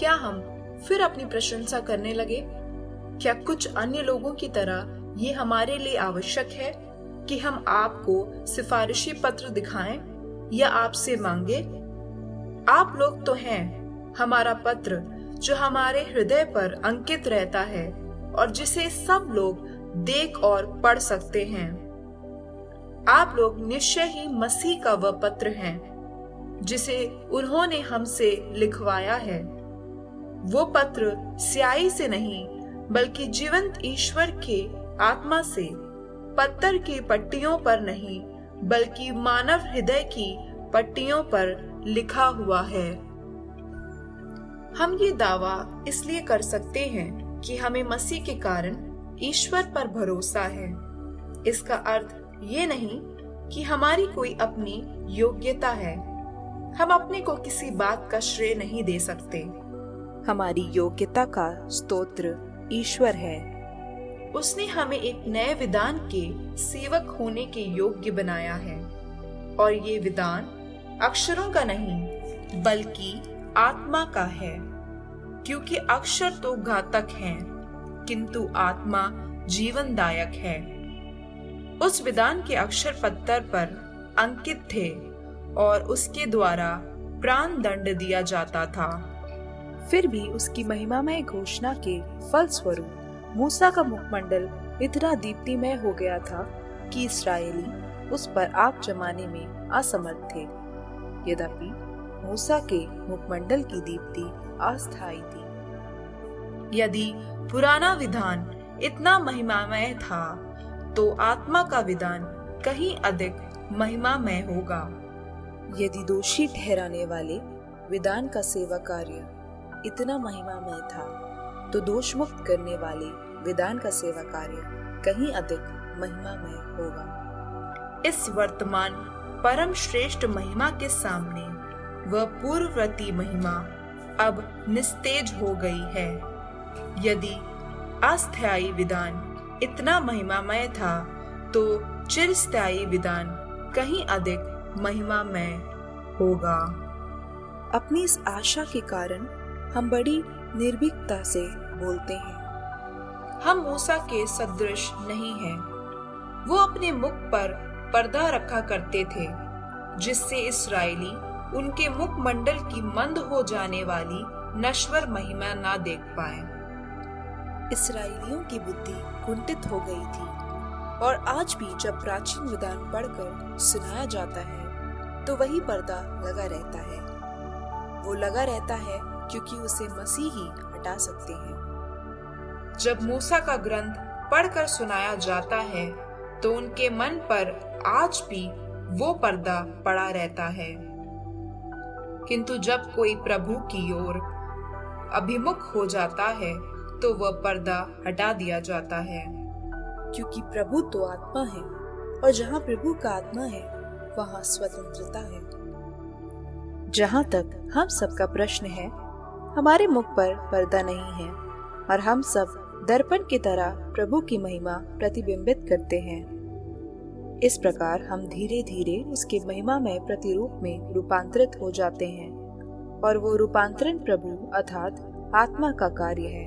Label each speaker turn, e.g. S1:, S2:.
S1: क्या हम फिर अपनी प्रशंसा करने लगे? क्या कुछ अन्य लोगों की तरह ये हमारे लिए आवश्यक है कि हम आपको सिफारिशी पत्र दिखाएं या आपसे मांगे? आप लोग तो हैं हमारा पत्र जो हमारे हृदय पर अंकित रहता है और जिसे सब लोग देख और पढ़ सकते हैं। आप लोग निश्चय ही मसीह का वह पत्र हैं जिसे उन्होंने हमसे लिखवाया है। वो पत्र स्याही से नहीं बल्कि जीवंत ईश्वर के आत्मा से, पत्थर की पट्टियों पर नहीं बल्कि मानव हृदय की पट्टियों पर लिखा हुआ है। हम ये दावा इसलिए कर सकते हैं कि हमें मसीह के कारण ईश्वर पर भरोसा है। इसका अर्थ ये नहीं कि हमारी कोई अपनी योग्यता है। हम अपने को किसी बात का श्रेय नहीं दे सकते।
S2: हमारी योग्यता का स्तोत्र ईश्वर है।
S1: उसने हमें एक नए विधान के सेवक होने के योग्य बनाया है, और ये विधान अक्षरों का नहीं बल्कि आत्मा का है, क्योंकि अक्षर तो घातक हैं, किंतु आत्मा जीवनदायक है। उस विधान के अक्षर पत्थर पर अंकित थे और उसके द्वारा प्राण दंड दिया जाता था।
S2: फिर भी उसकी महिमामय घोषणा के फलस्वरूप मूसा का मुखमंडल इतना दीप्तिमय हो गया था कि इस्राएली उस पर आग जमाने में असमर्थ थे। यद्यपि मूसा के मुखमंडल की दीप्ति अस्थायी थी।
S1: यदि पुराना विधान इतना महिमामय था तो आत्मा का विधान कहीं अधिक महिमामय होगा।
S2: यदि दोषी ठहराने वाले विधान का सेवा कार्य इतना महिमामय था तो दोष मुक्त करने वाले विधान का सेवा कार्य कहीं अधिक महिमामय होगा।
S1: इस वर्तमान परम श्रेष्ठ महिमा के सामने वह पूर्ववर्ती महिमा अब निस्तेज हो गई है। यदि अस्थायी विधान इतना महिमामय था तो चिरस्थायी विधान कहीं अधिक महिमामय होगा।
S2: अपनी इस आशा के कारण हम बड़ी निर्भीकता से बोलते हैं।
S1: हम मूसा के सदृश नहीं हैं। वो अपने मुख पर पर्दा रखा करते थे जिससे इस्राएली उनके मुखमंडल की मंद हो जाने वाली नश्वर महिमा ना देख पाए।
S2: इस्राएलियों की बुद्धि कुंठित हो गई थी और आज भी जब प्राचीन विधान पढ़कर सुनाया जाता है तो वही पर्दा लगा रहता है। वो लगा रहता है क्योंकि उसे मसीह ही हटा सकते हैं।
S1: जब मूसा का ग्रंथ पढ़कर सुनाया जाता है तो उनके मन पर आज भी वो पर्दा पड़ा रहता है, किंतु जब कोई प्रभु की ओर अभिमुख हो जाता है तो वह पर्दा हटा दिया जाता है।
S2: क्योंकि प्रभु तो आत्मा है और जहाँ प्रभु का आत्मा है वहाँ स्वतंत्रता है। जहाँ तक हम सबका प्रश्न है, हमारे मुख पर पर्दा नहीं है और हम सब दर्पण की तरह प्रभु की महिमा प्रतिबिंबित करते हैं। इस प्रकार हम धीरे धीरे उसके महिमामय प्रतिरूप में रूपांतरित हो जाते हैं और वो रूपांतरण प्रभु अर्थात आत्मा का कार्य है।